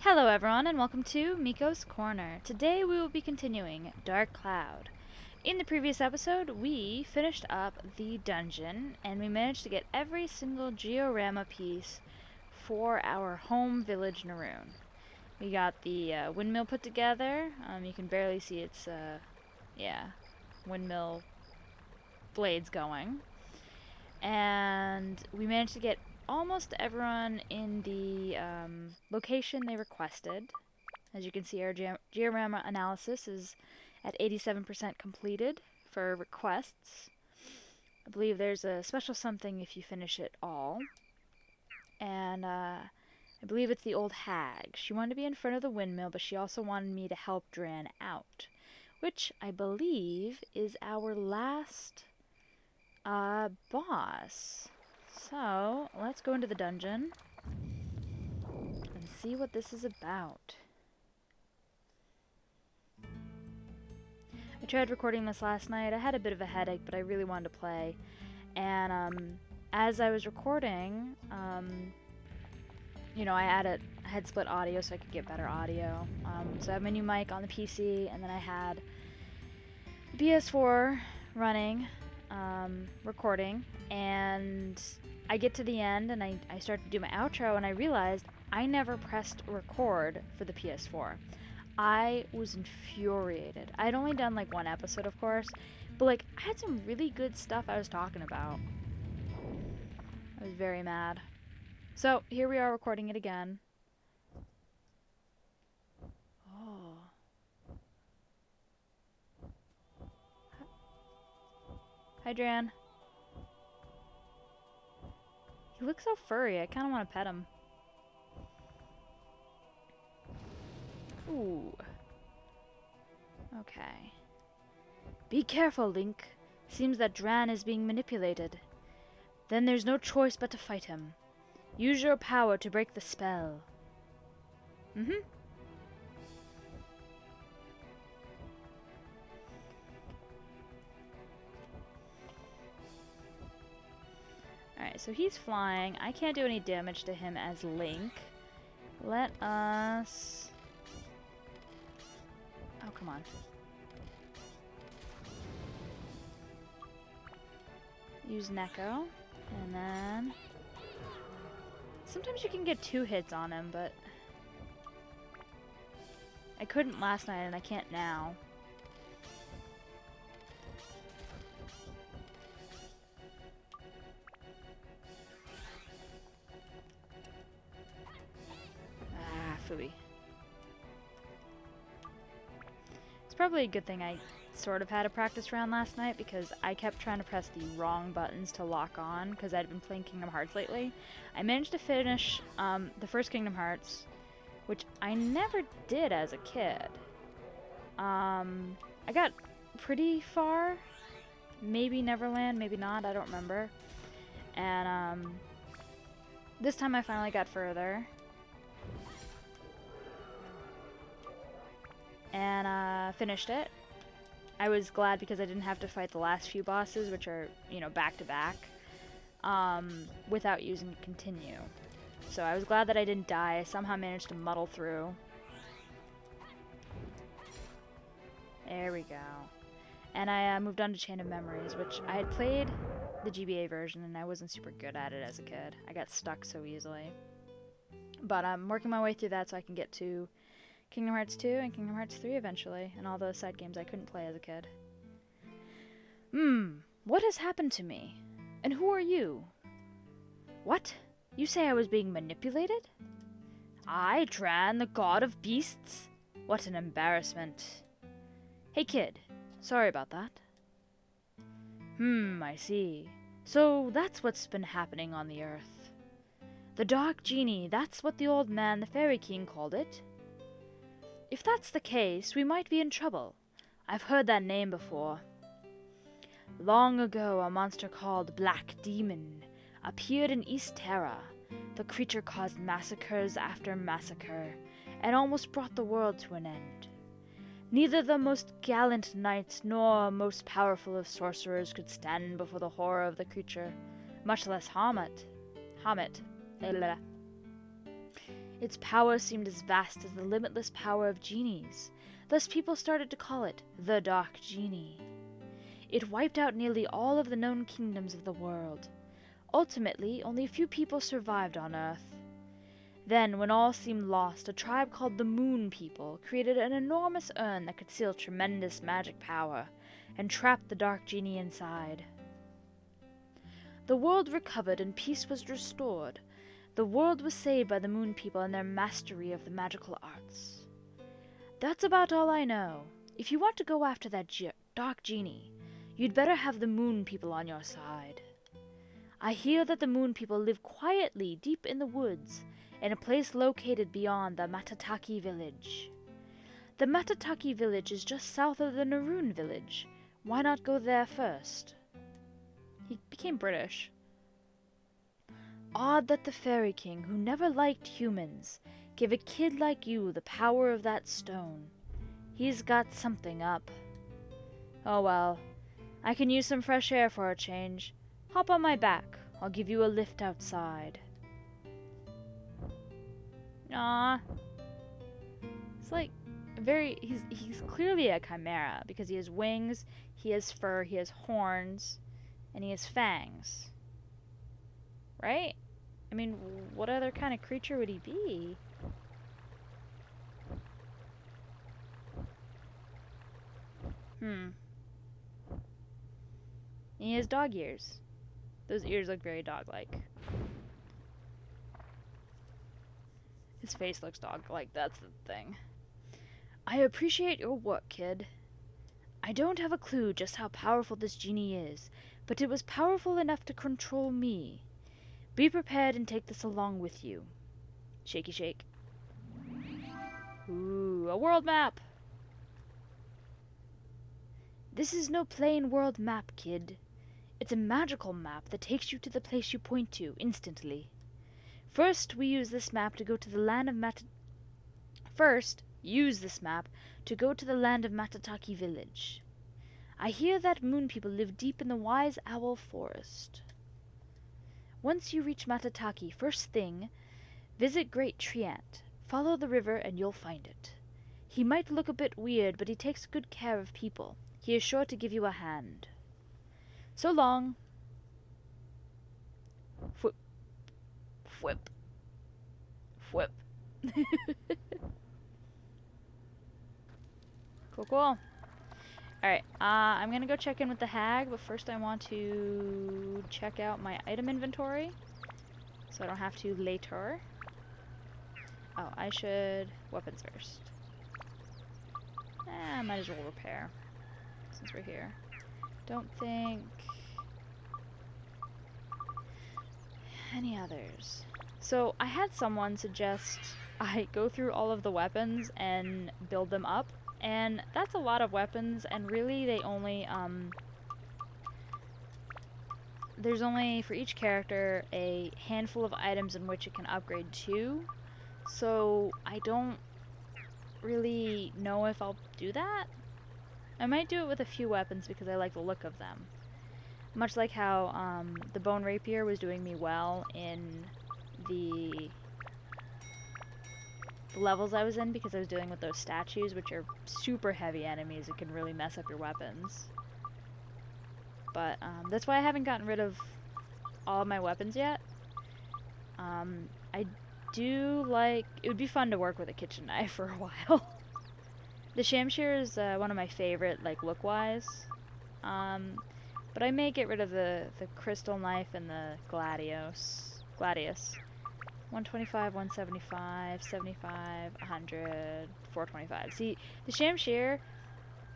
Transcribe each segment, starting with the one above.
Hello everyone and welcome to Miko's Corner. Today we will be continuing Dark Cloud. In the previous episode we finished up the dungeon and we managed to get every single georama piece for our home village Norune. We got the windmill put together. You can barely see its windmill blades going. And we managed to get almost everyone in the location they requested. As you can see, our diorama analysis is at 87% completed for requests. I believe there's a special something if you finish it all. And I believe it's the old hag. She wanted to be in front of the windmill, but she also wanted me to help Dran out, which I believe is our last boss. So, let's go into the dungeon and see what this is about. I tried recording this last night. I had a bit of a headache, but I really wanted to play. And as I was recording, I had split audio so I could get better audio. So I have my new mic on the PC, and then I had the PS4 running, recording, and I get to the end and I start to do my outro and I realized I never pressed record for the PS4. I was infuriated. I had only done like one episode, of course, but like I had some really good stuff I was talking about. I was very mad. So here we are recording it again. Oh. Hi, Dran. He looks so furry, I kind of want to pet him. Ooh. Okay. Be careful, Link. Seems that Dran is being manipulated. Then there's no choice but to fight him. Use your power to break the spell. Alright, so he's flying. I can't do any damage to him as Link. Let us... Oh, come on. Use Neko. And then... Sometimes you can get 2 hits on him, but... I couldn't last night and I can't now. Phooey. It's probably a good thing I sort of had a practice round last night because I kept trying to press the wrong buttons to lock on because I'd been playing Kingdom Hearts lately. I managed to finish the first Kingdom Hearts, which I never did as a kid. I got pretty far. Maybe Neverland, maybe not, I don't remember. And this time I finally got further. And finished it. I was glad because I didn't have to fight the last few bosses, which are, back to back, without using continue. So I was glad that I didn't die. I somehow managed to muddle through. There we go. And I moved on to Chain of Memories, which I had played the GBA version and I wasn't super good at it as a kid. I got stuck so easily. But I'm working my way through that so I can get to Kingdom Hearts 2 and Kingdom Hearts 3 eventually, and all those side games I couldn't play as a kid. What has happened to me? And who are you? What? You say I was being manipulated? I, Dran, the god of beasts? What an embarrassment. Hey kid, sorry about that. I see. So that's what's been happening on the Earth. The Dark Genie, that's what the old man, the Fairy King, called it. If that's the case, we might be in trouble. I've heard that name before. Long ago, a monster called Black Demon appeared in East Terra. The creature caused massacres after massacre, and almost brought the world to an end. Neither the most gallant knights nor most powerful of sorcerers could stand before the horror of the creature, much less harm it. Its power seemed as vast as the limitless power of genies. Thus people started to call it the Dark Genie. It wiped out nearly all of the known kingdoms of the world. Ultimately, only a few people survived on Earth. Then, when all seemed lost, a tribe called the Moon People created an enormous urn that could seal tremendous magic power and trapped the Dark Genie inside. The world recovered and peace was restored. The world was saved by the Moon People and their mastery of the magical arts. That's about all I know. If you want to go after that Dark Genie, you'd better have the Moon People on your side. I hear that the Moon People live quietly deep in the woods, in a place located beyond the Matataki Village. The Matataki Village is just south of the Norune Village. Why not go there first? He became British. Odd that the Fairy King, who never liked humans, gave a kid like you the power of that stone. He's got something up. Oh well, I can use some fresh air for a change. Hop on my back. I'll give you a lift outside. Aww. It's like he's clearly a chimera because he has wings, he has fur, he has horns, and he has fangs. Right? I mean, what other kind of creature would he be? He has dog ears. Those ears look very dog-like. His face looks dog-like, that's the thing. I appreciate your work, kid. I don't have a clue just how powerful this genie is, but it was powerful enough to control me. Be prepared and take this along with you. Shaky shake. Ooh, a world map! This is no plain world map, kid. It's a magical map that takes you to the place you point to instantly. First, use this map to go to the land of Matataki Village. I hear that Moon People live deep in the Wise Owl Forest. Once you reach Matataki, first thing, visit Great Treant. Follow the river and you'll find it. He might look a bit weird, but he takes good care of people. He is sure to give you a hand. So long. Whip. Whip. Whip. Cool. Alright, I'm gonna go check in with the hag, but first I want to check out my item inventory, so I don't have to later. Oh, I should... weapons first. I might as well repair, since we're here. Don't think... any others. So, I had someone suggest I go through all of the weapons and build them up. And that's a lot of weapons, and really they only, there's only, for each character, a handful of items in which it can upgrade to. So, I don't really know if I'll do that. I might do it with a few weapons because I like the look of them. Much like how, the Bone Rapier was doing me well in the levels I was in because I was dealing with those statues, which are super heavy enemies. It can really mess up your weapons. But that's why I haven't gotten rid of all of my weapons yet. I do like... it would be fun to work with a kitchen knife for a while. The Shamshir is one of my favorite, like, look-wise. But I may get rid of the crystal knife and the Gladius. 125, 175, 75, 100, 425. See, the Shamshir...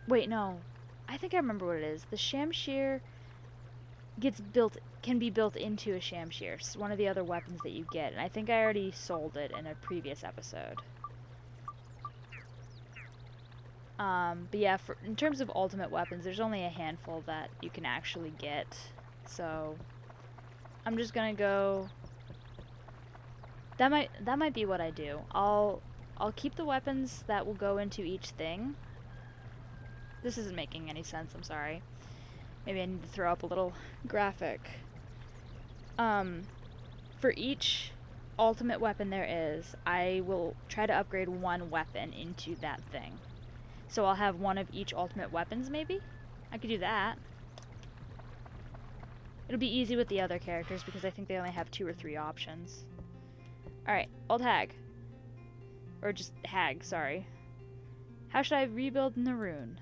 wait, no. I think I remember what it is. The Shamshir can be built into a Shamshir. It's one of the other weapons that you get, and I think I already sold it in a previous episode. But yeah, in terms of ultimate weapons, there's only a handful that you can actually get. So, I'm just gonna go... That might be what I do. I'll keep the weapons that will go into each thing. This isn't making any sense, I'm sorry. Maybe I need to throw up a little graphic. For each ultimate weapon there is, I will try to upgrade one weapon into that thing. So I'll have one of each ultimate weapons, maybe? I could do that. It'll be easy with the other characters because I think they only have 2 or 3 options. Alright, old hag. Or just hag, sorry. How should I rebuild Norune?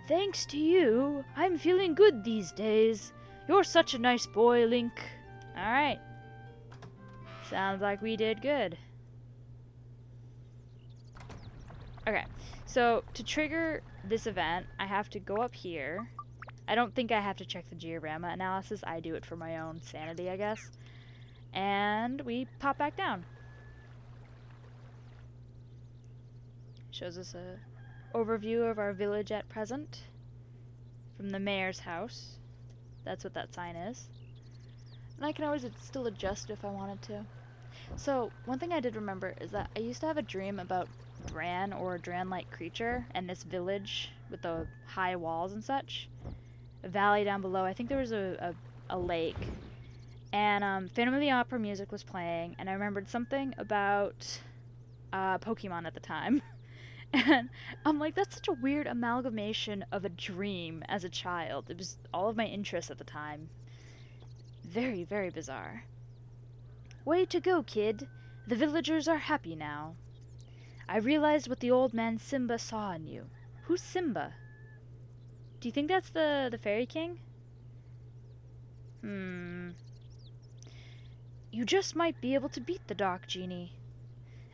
Thanks to you, I'm feeling good these days. You're such a nice boy, Link. Alright. Sounds like we did good. Okay, so to trigger this event, I have to go up here. I don't think I have to check the diorama analysis. I do it for my own sanity, I guess. And we pop back down. Shows us a overview of our village at present from the mayor's house. That's what that sign is. And I can always still adjust if I wanted to. So, one thing I did remember is that I used to have a dream about Dran or a Dran-like creature and this village with the high walls and such. A valley down below. I think there was a lake. And Phantom of the Opera music was playing, and I remembered something about Pokemon at the time. And I'm like, that's such a weird amalgamation of a dream as a child. It was all of my interests at the time. Very, very bizarre. Way to go, kid. The villagers are happy now. I realized what the old man Simba saw in you. Who's Simba? Do you think that's the Fairy King? You just might be able to beat the Dark Genie.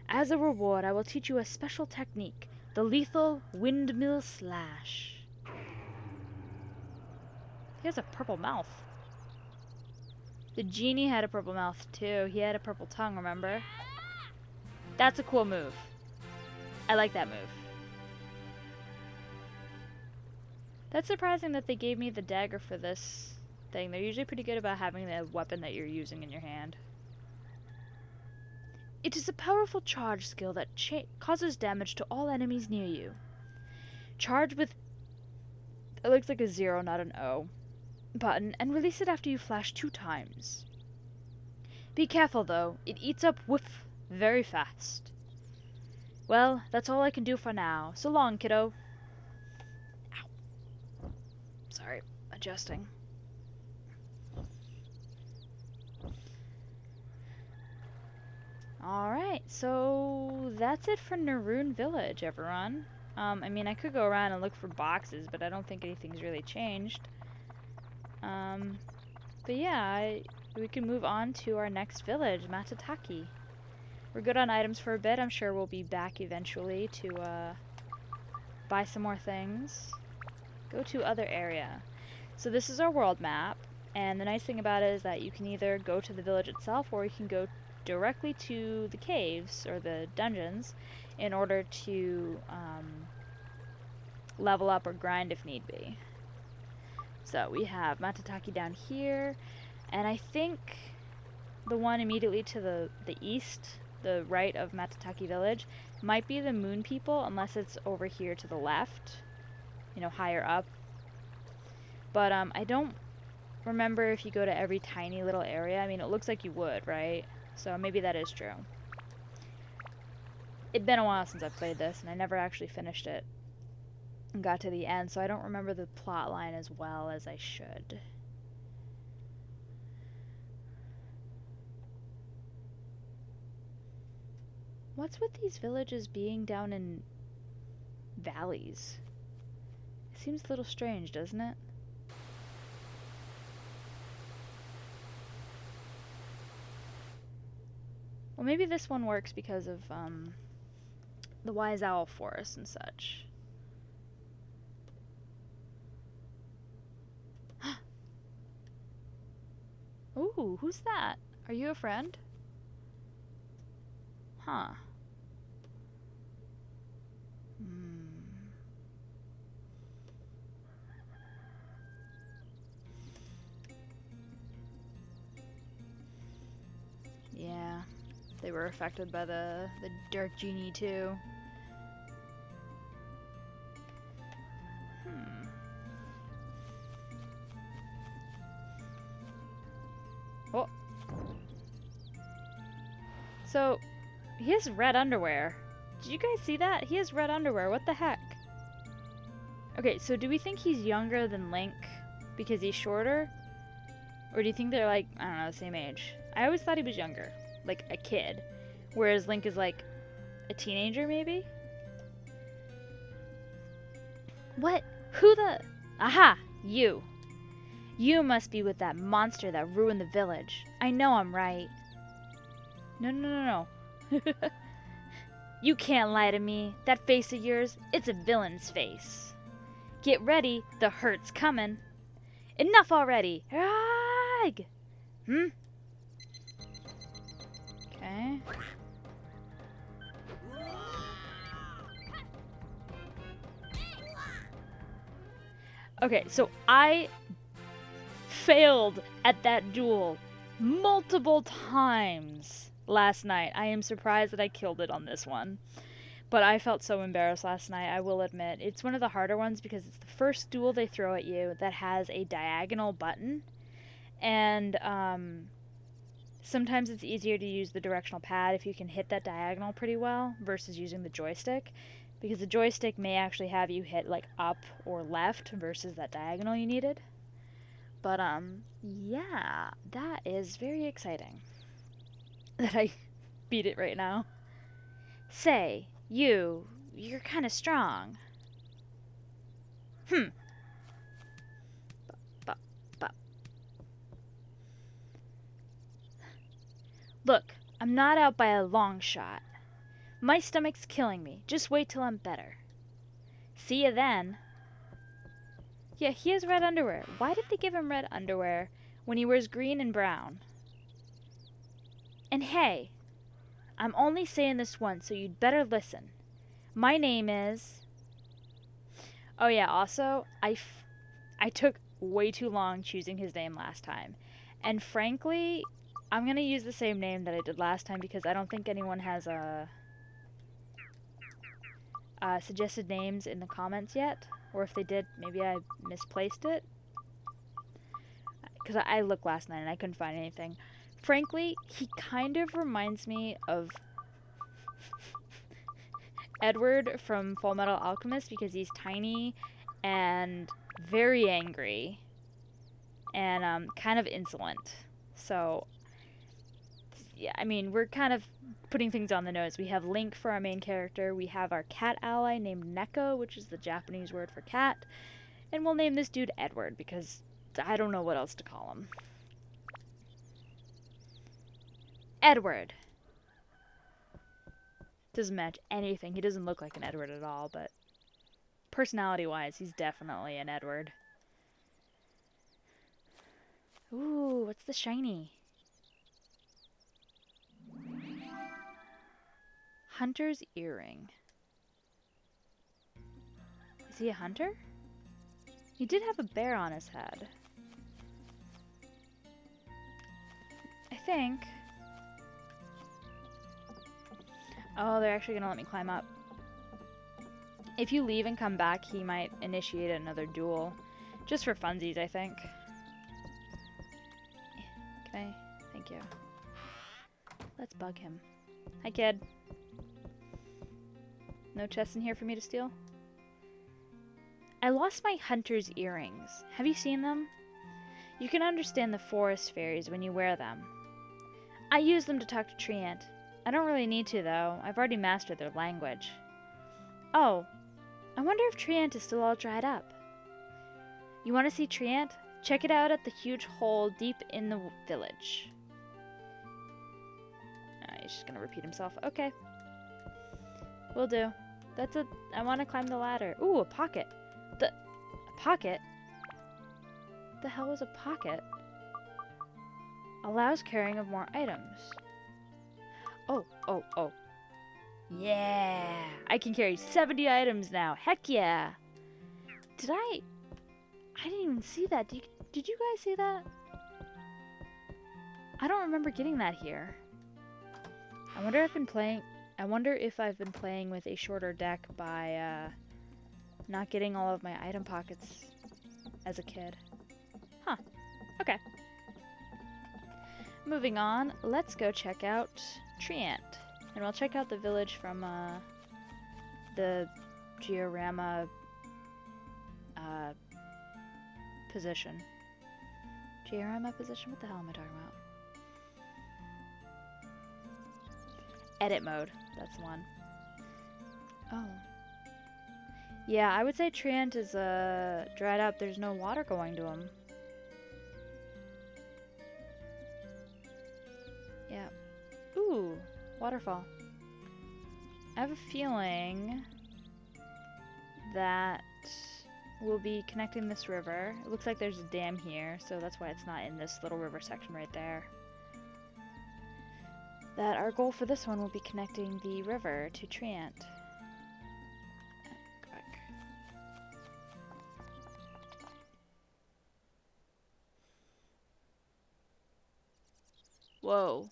As a reward, I will teach you a special technique, the lethal windmill slash. He has a purple mouth. The genie had a purple mouth too. He had a purple tongue, remember? That's a cool move. I like that move. That's surprising that they gave me the dagger for this thing. They're usually pretty good about having the weapon that you're using in your hand. It is a powerful charge skill that causes damage to all enemies near you. Charge with... It looks like a 0, not an O. Button, and release it after you flash 2 times. Be careful, though. It eats up whiff very fast. Well, that's all I can do for now. So long, kiddo. Ow. Sorry, adjusting. Alright, so that's it for Norune Village, everyone. I mean, I could go around and look for boxes, but I don't think anything's really changed. But yeah, we can move on to our next village, Matataki. We're good on items for a bit. I'm sure we'll be back eventually to buy some more things. Go to other area. So this is our world map, and the nice thing about it is that you can either go to the village itself or you can go directly to the caves or the dungeons in order to level up or grind if need be. So we have Matataki down here, and I think the one immediately to the east, the right of Matataki Village, might be the Moon People, unless it's over here to the left, you know, higher up. But I don't remember if you go to every tiny little area. I mean, it looks like you would, right? So maybe that is true. It's been a while since I played this, and I never actually finished it and got to the end, so I don't remember the plot line as well as I should. What's with these villages being down in valleys? It seems a little strange, doesn't it? Well, maybe this one works because of the Wise Owl Forest and such. Ooh, who's that? Are you a friend? Huh. Yeah, they were affected by the Dark Genie too. Oh. So, he has red underwear. Did you guys see that? He has red underwear. What the heck? Okay, so do we think he's younger than Link because he's shorter? Or do you think they're like, I don't know, the same age? I always thought he was younger. Like a kid. Whereas Link is like a teenager, maybe? What? Who the... Aha! You. You must be with that monster that ruined the village. I know I'm right. No. You can't lie to me. That face of yours, it's a villain's face. Get ready, the hurt's coming. Enough already. Rag! Okay. Okay, so I failed at that duel multiple times last night. I am surprised that I killed it on this one. But I felt so embarrassed last night, I will admit. It's one of the harder ones because it's the first duel they throw at you that has a diagonal button. And sometimes it's easier to use the directional pad if you can hit that diagonal pretty well versus using the joystick. Because the joystick may actually have you hit like up or left versus that diagonal you needed. But yeah, that is very exciting that I beat it right now. Say, you're kind of strong. Look, I'm not out by a long shot. My stomach's killing me. Just wait till I'm better. See ya then. Yeah, he has red underwear. Why did they give him red underwear when he wears green and brown? And hey, I'm only saying this once, so you'd better listen. My name is... Oh yeah, also, I took way too long choosing his name last time. And frankly, I'm going to use the same name that I did last time because I don't think anyone has suggested names in the comments yet. Or if they did, maybe I misplaced it. Because I looked last night and I couldn't find anything. Frankly, he kind of reminds me of Edward from Full Metal Alchemist because he's tiny and very angry and kind of insolent. So, yeah, I mean, we're kind of putting things on the nose. We have Link for our main character. We have our cat ally named Neko, which is the Japanese word for cat. And we'll name this dude Edward because I don't know what else to call him. Edward. Doesn't match anything. He doesn't look like an Edward at all, but personality-wise, he's definitely an Edward. Ooh, what's the shiny? Hunter's earring. Is he a hunter? He did have a bear on his head. I think. Oh, they're actually gonna let me climb up. If you leave and come back, he might initiate another duel. Just for funsies, I think. Can I? Thank you. Let's bug him. Hi, kid. No chest in here for me to steal? I lost my hunter's earrings. Have you seen them? You can understand the forest fairies when you wear them. I use them to talk to Treant. I don't really need to, though. I've already mastered their language. Oh, I wonder if Treant is still all dried up. You want to see Treant? Check it out at the huge hole deep in the village. Oh, he's just gonna repeat himself. Okay. Will do. I want to climb the ladder. Ooh, a pocket. A pocket? What the hell is a pocket? Allows carrying of more items. Oh. Yeah! I can carry 70 items now. Heck yeah! I didn't even see that. Did you guys see that? I don't remember getting that here. I wonder if I've been playing with a shorter deck by not getting all of my item pockets as a kid. Huh. Okay. Moving on, let's go check out Treant. And we'll check out the village from the diorama position. Diorama position? What the hell am I talking about? Edit mode. That's the one. Oh. Yeah, I would say Treant is dried up. There's no water going to him. Yeah. Ooh, waterfall. I have a feeling that we'll be connecting this river. It looks like there's a dam here, so that's why it's not in this little river section right there. That our goal for this one will be connecting the river to Treant. Whoa.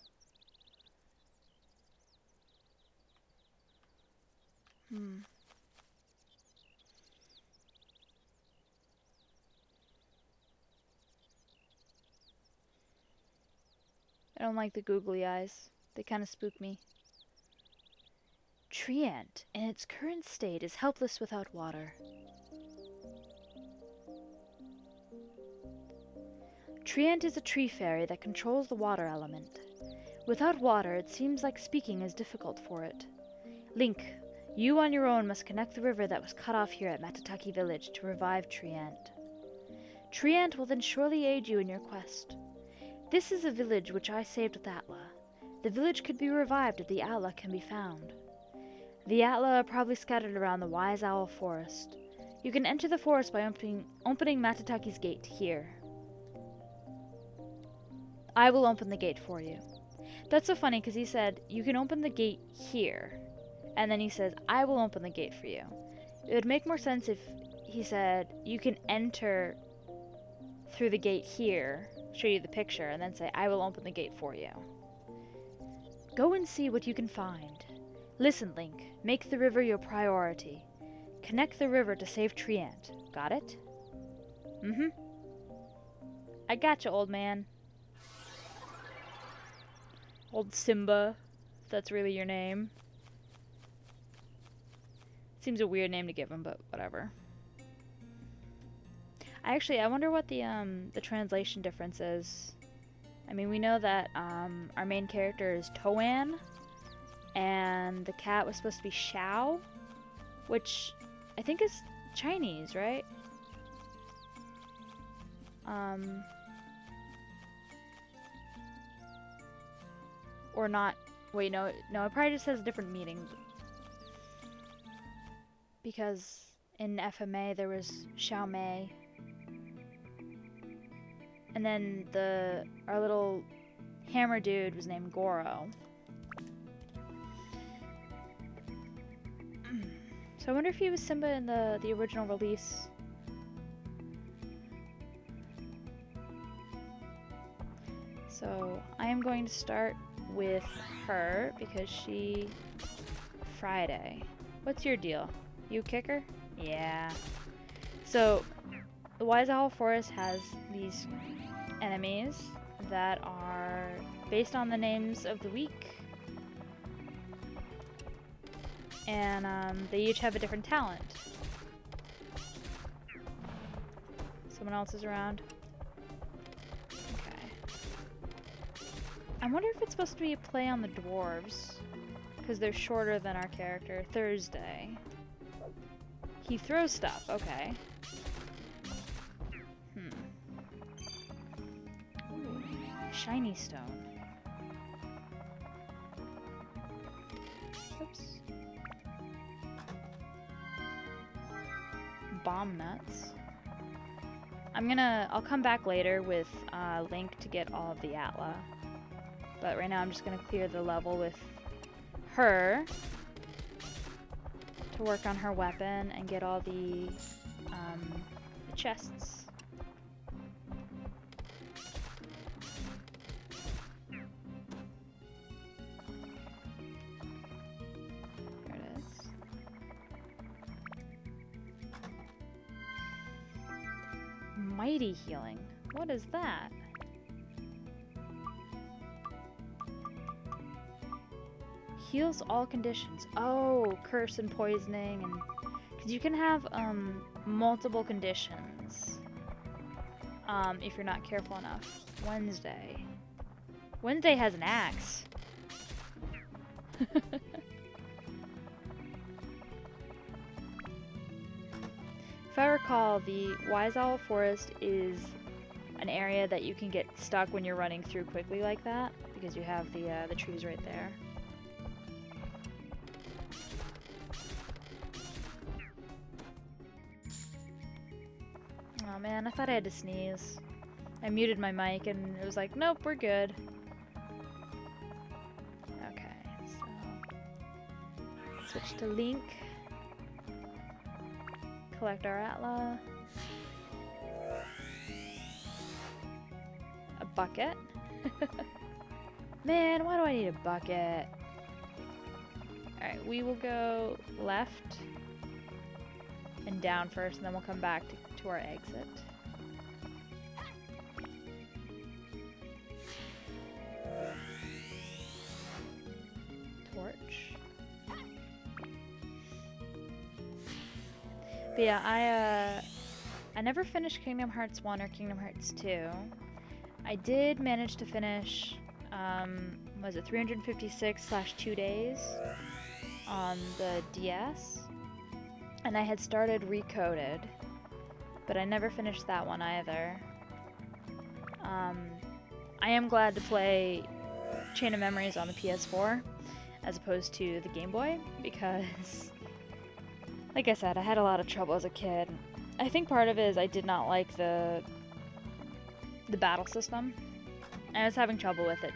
I don't like the googly eyes. They kind of spook me. Treant, in its current state, is helpless without water. Treant is a tree fairy that controls the water element. Without water, it seems like speaking is difficult for it. Link, you on your own must connect the river that was cut off here at Matataki Village to revive Treant. Treant will then surely aid you in your quest. This is a village which I saved with Atla. The village could be revived if the Atla can be found. The Atla are probably scattered around the Wise Owl Forest. You can enter the forest by opening Matataki's gate here. I will open the gate for you. That's so funny because he said, you can open the gate here. And then he says, I will open the gate for you. It would make more sense if he said, you can enter through the gate here, show you the picture, and then say, I will open the gate for you. Go and see what you can find. Listen, Link, make the river your priority. Connect the river to save Treant. Got it? Mm-hmm. I gotcha, old man. Old Simba, if that's really your name. Seems a weird name to give him, but whatever. I wonder what the translation difference is. I mean, we know that our main character is Toan, and the cat was supposed to be Xiao, which I think is Chinese, right? Or not. Wait, no, it probably just has different meanings. Because in FMA there was Xiao Mei. And then our little hammer dude was named Goro. So I wonder if he was Simba in the original release. So I am going to start with her because she... Friday. What's your deal? You kicker? Yeah. So the Wise Owl Forest has these enemies that are based on the names of the week. And they each have a different talent. Someone else is around. Okay. I wonder if it's supposed to be a play on the dwarves. Because they're shorter than our character. Thursday. He throws stuff. Okay. Ooh, shiny stone. Oops. Bomb nuts. I'll come back later with Link to get all of the Atla. But right now I'm just gonna clear the level with her to work on her weapon and get all the chests. There it is. Mighty healing. What is that? Heals all conditions. Oh, curse and poisoning, and because you can have multiple conditions if you're not careful enough. Wednesday. Wednesday has an axe. If I recall, the Wise Owl Forest is an area that you can get stuck when you're running through quickly like that, because you have the trees right there. Oh man, I thought I had to sneeze. I muted my mic and it was like, nope, we're good. Okay, so switch to Link. Collect our Atla. A bucket. Man, why do I need a bucket? Alright, we will go left and down first, and then we'll come back to our exit. Torch. But yeah, I never finished Kingdom Hearts 1 or Kingdom Hearts 2. I did manage to finish, was it 356/2 days on the DS? And I had started Recoded, but I never finished that one either. I am glad to play Chain of Memories on the PS4 as opposed to the Game Boy, because, like I said, I had a lot of trouble as a kid. I think part of it is I did not like the battle system. I was having trouble with it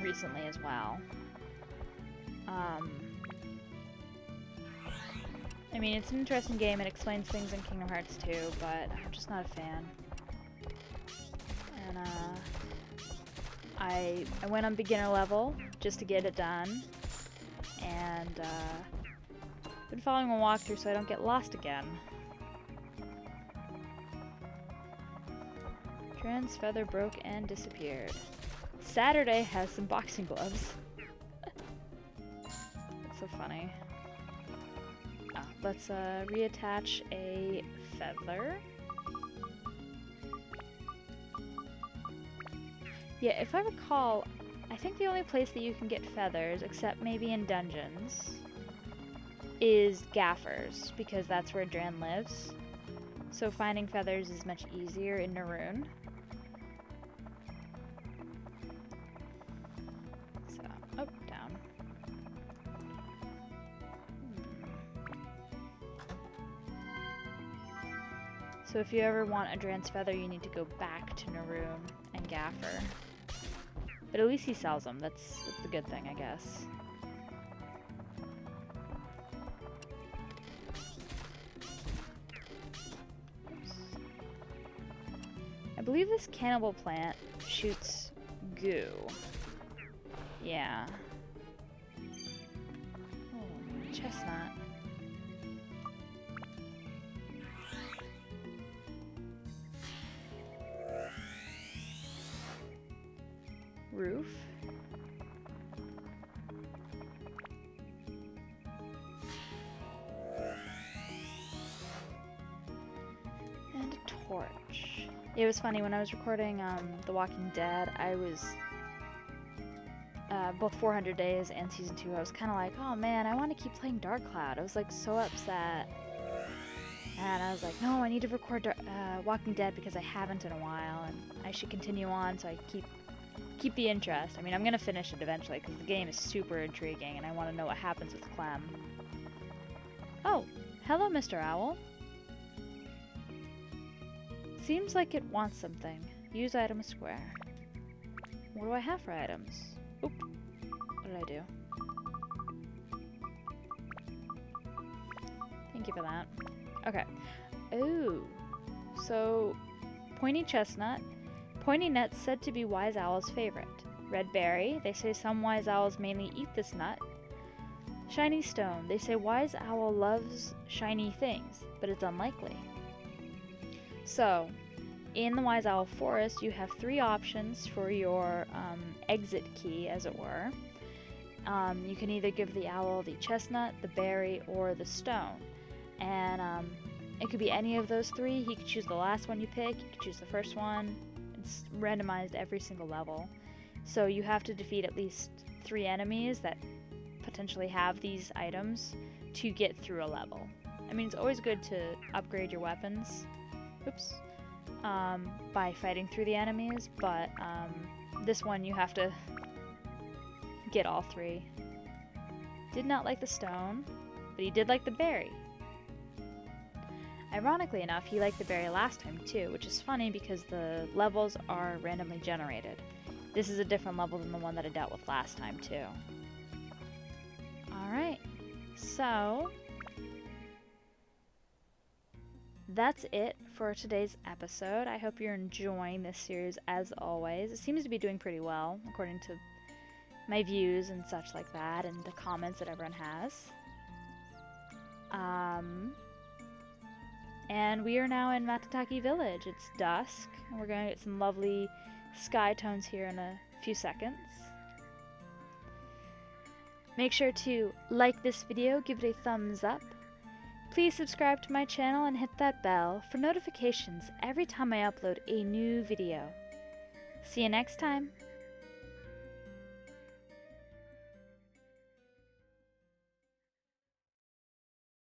recently as well. I mean, it's an interesting game. It explains things in Kingdom Hearts 2, but I'm just not a fan. And I went on beginner level just to get it done, and been following a walkthrough so I don't get lost again. Dran's feather broke and disappeared. Saturday has some boxing gloves. That's so funny. Oh, let's reattach a feather. Yeah, if I recall, I think the only place that you can get feathers, except maybe in dungeons, is Gaffer's, because that's where Dran lives. So finding feathers is much easier in Norune. So, oh, down. So if you ever want a Dran's feather, you need to go back to Norune and Gaffer. But at least he sells them. That's the good thing, I guess. Oops. I believe this cannibal plant shoots goo. Yeah. Oh, chestnut. Roof. And a torch. It was funny, when I was recording The Walking Dead, I was both 400 Days and Season 2, I was kind of like, oh man, I want to keep playing Dark Cloud. I was like so upset. And I was like, no, I need to record Walking Dead because I haven't in a while, and I should continue on so I keep the interest. I mean, I'm gonna finish it eventually because the game is super intriguing and I want to know what happens with Clem. Oh, hello, Mr. Owl. Seems like it wants something. Use item square. What do I have for items? Oop. What did I do? Thank you for that. Okay. Ooh. So, pointy chestnut. Pointy nut said to be Wise Owl's favorite. Red berry, they say some wise owls mainly eat this nut. Shiny stone, they say Wise Owl loves shiny things, but it's unlikely. So, in the Wise Owl Forest, you have 3 options for your exit key, as it were. You can either give the owl the chestnut, the berry, or the stone. And it could be any of those three. He could choose the last one you pick, you could choose the first one. It's randomized every single level. So you have to defeat at least 3 enemies that potentially have these items to get through a level. I mean, it's always good to upgrade your weapons, by fighting through the enemies, but this one you have to get all 3. Did not like the stone, but he did like the berry. Ironically enough, he liked the berry last time too, which is funny because the levels are randomly generated. This is a different level than the one that I dealt with last time too. Alright, so that's it for today's episode. I hope you're enjoying this series as always. It seems to be doing pretty well according to my views and such like that, and the comments that everyone has. And we are now in Matataki Village. It's dusk, and we're going to get some lovely sky tones here in a few seconds. Make sure to like this video, give it a thumbs up. Please subscribe to my channel and hit that bell for notifications every time I upload a new video. See you next time.